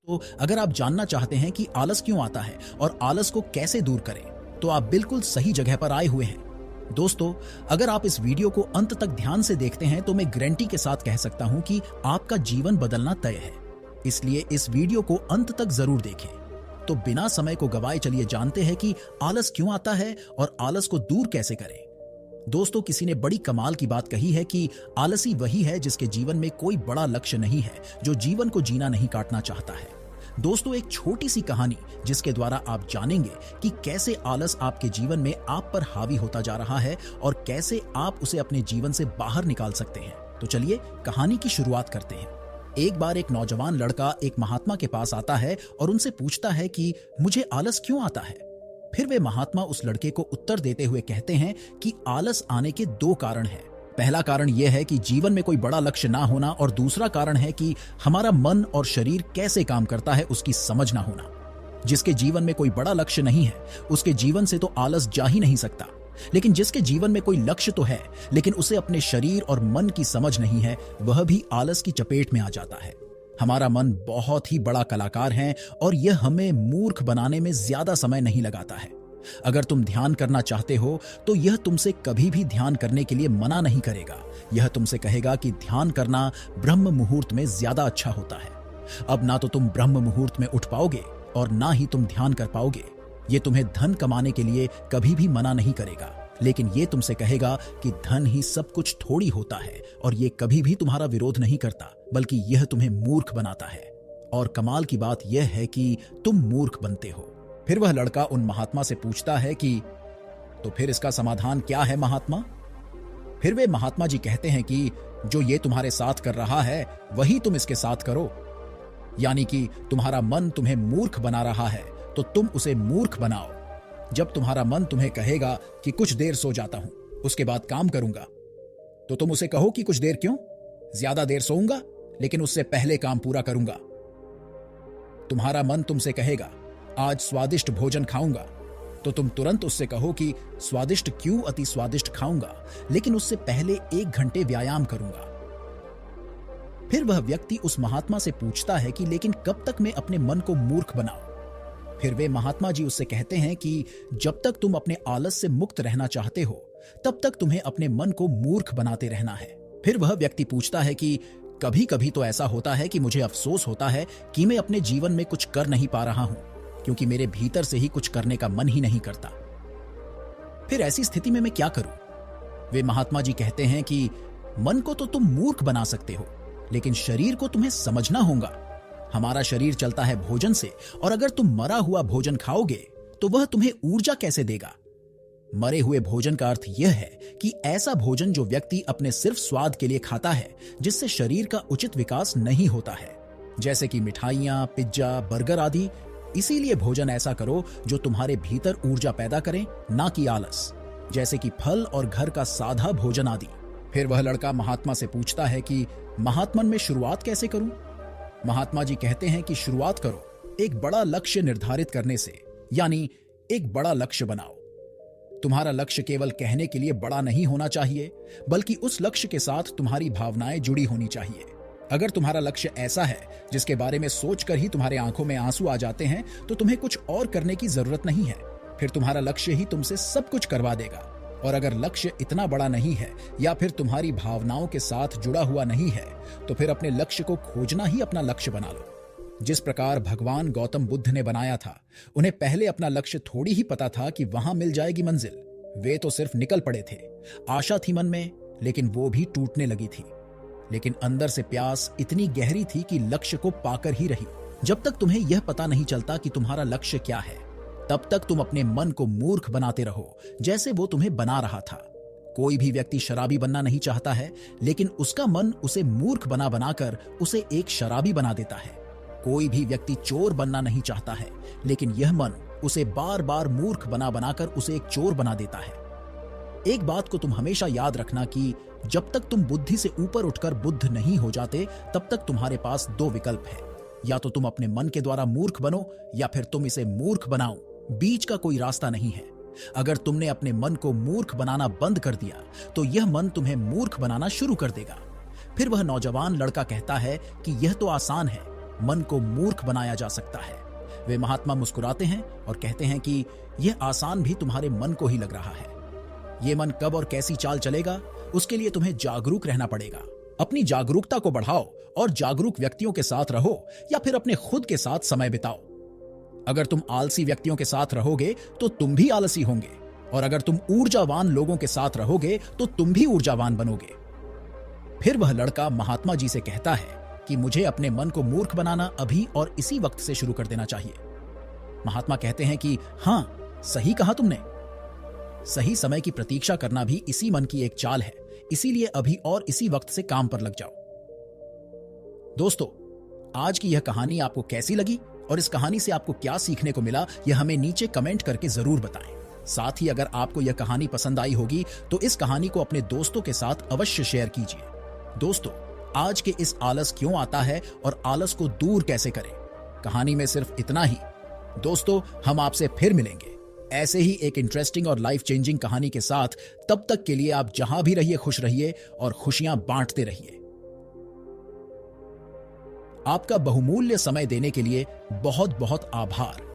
तो अगर आप जानना चाहते हैं कि आलस क्यों आता है और आलस को कैसे दूर करें, तो आप बिल्कुल सही जगह पर आए हुए हैं। दोस्तों, अगर आप इस वीडियो को अंत तक ध्यान से देखते हैं तो मैं गारंटी के साथ कह सकता हूं कि आपका जीवन बदलना तय है। इसलिए इस वीडियो को अंत तक जरूर देखें। तो बिना समय को गवाए चलिए जानते हैं कि आलस क्यों आता है और आलस को दूर कैसे करें। दोस्तों, किसी ने बड़ी कमाल की बात कही है कि आलसी वही है जिसके जीवन में कोई बड़ा लक्ष्य नहीं है, जो जीवन को जीना नहीं काटना चाहता है। दोस्तों, एक छोटी सी कहानी जिसके द्वारा आप जानेंगे कि कैसे आलस आपके जीवन में आप पर हावी होता जा रहा है और कैसे आप उसे अपने जीवन से बाहर निकाल सकते हैं। तो चलिए कहानी की शुरुआत करते हैं। एक बार एक नौजवान लड़का एक महात्मा के पास आता है और उनसे पूछता है कि मुझे आलस क्यों आता है। फिर वे महात्मा उस लड़के को उत्तर देते हुए कहते हैं कि आलस आने के दो कारण हैं। पहला कारण यह है कि जीवन में कोई बड़ा लक्ष्य ना होना और दूसरा कारण है कि हमारा मन और शरीर कैसे काम करता है उसकी समझ ना होना। जिसके जीवन में कोई बड़ा लक्ष्य नहीं है उसके जीवन से तो आलस जा ही नहीं सकता, लेकिन जिसके जीवन में कोई लक्ष्य तो है लेकिन उसे अपने शरीर और मन की समझ नहीं है, वह भी आलस की चपेट में आ जाता है। हमारा मन बहुत ही बड़ा कलाकार है और यह हमें मूर्ख बनाने में ज्यादा समय नहीं लगाता है। अगर तुम ध्यान करना चाहते हो तो यह तुमसे कभी भी ध्यान करने के लिए मना नहीं करेगा। यह तुमसे कहेगा कि ध्यान करना ब्रह्म मुहूर्त में ज्यादा अच्छा होता है। अब ना तो तुम ब्रह्म मुहूर्त में उठ पाओगे और ना ही तुम ध्यान कर पाओगे। ये तुम्हें धन कमाने के लिए कभी भी मना नहीं करेगा, लेकिन ये तुमसे कहेगा कि धन ही सब कुछ थोड़ी होता है और ये कभी भी तुम्हारा विरोध नहीं करता, बल्कि यह तुम्हें मूर्ख बनाता है। और कमाल की बात यह है कि तुम मूर्ख बनते हो। फिर वह लड़का उन महात्मा से पूछता है कि तो फिर इसका समाधान क्या है महात्मा? फिर वे महात्मा जी कहते हैं कि जो ये तुम्हारे साथ कर रहा है वही तुम इसके साथ करो। यानी कि तुम्हारा मन तुम्हें मूर्ख बना रहा है तो तुम उसे मूर्ख बनाओ। जब तुम्हारा मन तुम्हें कहेगा कि कुछ देर सो जाता हूं, उसके बाद काम करूंगा, तो तुम उसे कहो कि कुछ देर क्यों, ज्यादा देर सोऊंगा लेकिन उससे पहले काम पूरा करूंगा। तुम्हारा मन तुमसे कहेगा आज स्वादिष्ट भोजन खाऊंगा, तो तुम तुरंत उससे कहो कि स्वादिष्ट क्यों, अति स्वादिष्ट खाऊंगा लेकिन उससे पहले 1 घंटे व्यायाम करूंगा। फिर वह व्यक्ति उस महात्मा से पूछता है कि लेकिन कब तक मैं अपने मन को मूर्ख बनाऊं? फिर वे महात्मा जी उससे कहते हैं कि जब तक तुम अपने आलस से मुक्त रहना चाहते हो तब तक तुम्हें अपने मन को मूर्ख बनाते रहना है। फिर वह व्यक्ति पूछता है कि कभी कभी तो ऐसा होता है कि मुझे अफसोस होता है कि मैं अपने जीवन में कुछ कर नहीं पा रहा हूं, क्योंकि मेरे भीतर से ही कुछ करने का मन ही नहीं करता। फिर ऐसी स्थिति में मैं क्या करूं? वे महात्मा जी कहते हैं कि मन को तो तुम मूर्ख बना सकते हो, लेकिन शरीर को तुम्हें समझना होगा। हमारा शरीर चलता है भोजन से, और अगर तुम मरा हुआ भोजन खाओगे तो वह तुम्हें ऊर्जा कैसे देगा? मरे हुए भोजन का अर्थ यह है कि ऐसा भोजन जो व्यक्ति अपने सिर्फ स्वाद के लिए खाता है, जिससे शरीर का उचित विकास नहीं होता है, जैसे कि मिठाइयां, पिज्जा, बर्गर आदि। इसीलिए भोजन ऐसा करो जो तुम्हारे भीतर ऊर्जा पैदा करे, ना कि आलस, जैसे कि फल और घर का सादा भोजन आदि। फिर वह लड़का महात्मा से पूछता है कि महात्मन में शुरुआत कैसे करूं? महात्मा जी कहते हैं कि शुरुआत करो एक बड़ा लक्ष्य निर्धारित करने से, यानी एक बड़ा लक्ष्य बनाओ। तुम्हारा लक्ष्य केवल कहने के लिए बड़ा नहीं होना चाहिए, बल्कि उस लक्ष्य के साथ तुम्हारी भावनाएं जुड़ी होनी चाहिए। अगर तुम्हारा लक्ष्य ऐसा है जिसके बारे में सोचकर ही तुम्हारे आंखों में आंसू आ जाते हैं, तो तुम्हें कुछ और करने की जरूरत नहीं है। फिर तुम्हारा लक्ष्य ही तुमसे सब कुछ करवा देगा। और अगर लक्ष्य इतना बड़ा नहीं है या फिर तुम्हारी भावनाओं के साथ जुड़ा हुआ नहीं है, तो फिर अपने लक्ष्य को खोजना ही अपना लक्ष्य बना लो। जिस प्रकार भगवान गौतम बुद्ध ने बनाया था, उन्हें पहले अपना लक्ष्य थोड़ी ही पता था कि वहां मिल जाएगी मंजिल। वे तो सिर्फ निकल पड़े थे। आशा थी मन में, लेकिन वो भी टूटने लगी थी। लेकिन अंदर से प्यास इतनी गहरी थी कि लक्ष्य को पाकर ही रही। जब तक तुम्हें यह पता नहीं चलता कि तुम्हारा लक्ष्य क्या है, तब तक तुम अपने मन को मूर्ख बनाते रहो, जैसे वो तुम्हें बना रहा था। कोई भी व्यक्ति शराबी बनना नहीं चाहता है, लेकिन उसका मन उसे मूर्ख बना बनाकर उसे एक शराबी बना देता है। कोई भी व्यक्ति चोर बनना नहीं चाहता है, लेकिन यह मन उसे बार बार मूर्ख बना बनाकर उसे एक चोर बना देता है। एक बात को तुम हमेशा याद रखना कि जब तक तुम बुद्धि से ऊपर उठकर बुद्ध नहीं हो जाते, तब तक तुम्हारे पास 2 विकल्प है। या तो तुम अपने मन के द्वारा मूर्ख बनो, या फिर तुम इसे मूर्ख बनाओ। बीच का कोई रास्ता नहीं है। अगर तुमने अपने मन को मूर्ख बनाना बंद कर दिया, तो यह मन तुम्हें मूर्ख बनाना शुरू कर देगा। फिर वह नौजवान लड़का कहता है कि यह तो आसान है, मन को मूर्ख बनाया जा सकता है। वे महात्मा मुस्कुराते हैं और कहते हैं कि यह आसान भी तुम्हारे मन को ही लग रहा है। ये मन कब और कैसी चाल चलेगा, उसके लिए तुम्हें जागरूक रहना पड़ेगा। अपनी जागरूकता को बढ़ाओ और जागरूक व्यक्तियों के साथ रहो या फिर अपने खुद के साथ समय बिताओ। अगर तुम आलसी व्यक्तियों के साथ रहोगे तो तुम भी आलसी होंगे, और अगर तुम ऊर्जावान लोगों के साथ रहोगे तो तुम भी ऊर्जावान बनोगे। फिर वह लड़का महात्मा जी से कहता है कि मुझे अपने मन को मूर्ख बनाना अभी और इसी वक्त से शुरू कर देना चाहिए। महात्मा कहते हैं कि हां, सही कहा तुमने। सही समय की प्रतीक्षा करना भी इसी मन की एक चाल है, इसीलिए अभी और इसी वक्त से काम पर लग जाओ। दोस्तों, आज की यह कहानी आपको कैसी लगी और इस कहानी से आपको क्या सीखने को मिला, यह हमें नीचे कमेंट करके जरूर बताएं। साथ ही अगर आपको यह कहानी पसंद आई होगी तो इस कहानी को अपने दोस्तों के साथ अवश्य शेयर कीजिए। दोस्तों, आज के इस आलस क्यों आता है और आलस को दूर कैसे करें, कहानी में सिर्फ इतना ही। दोस्तों, हम आपसे फिर मिलेंगे ऐसे ही एक इंटरेस्टिंग और लाइफ चेंजिंग कहानी के साथ। तब तक के लिए आप जहां भी रहिए खुश रहिए और खुशियां बांटते रहिए। आपका बहुमूल्य समय देने के लिए बहुत बहुत आभार।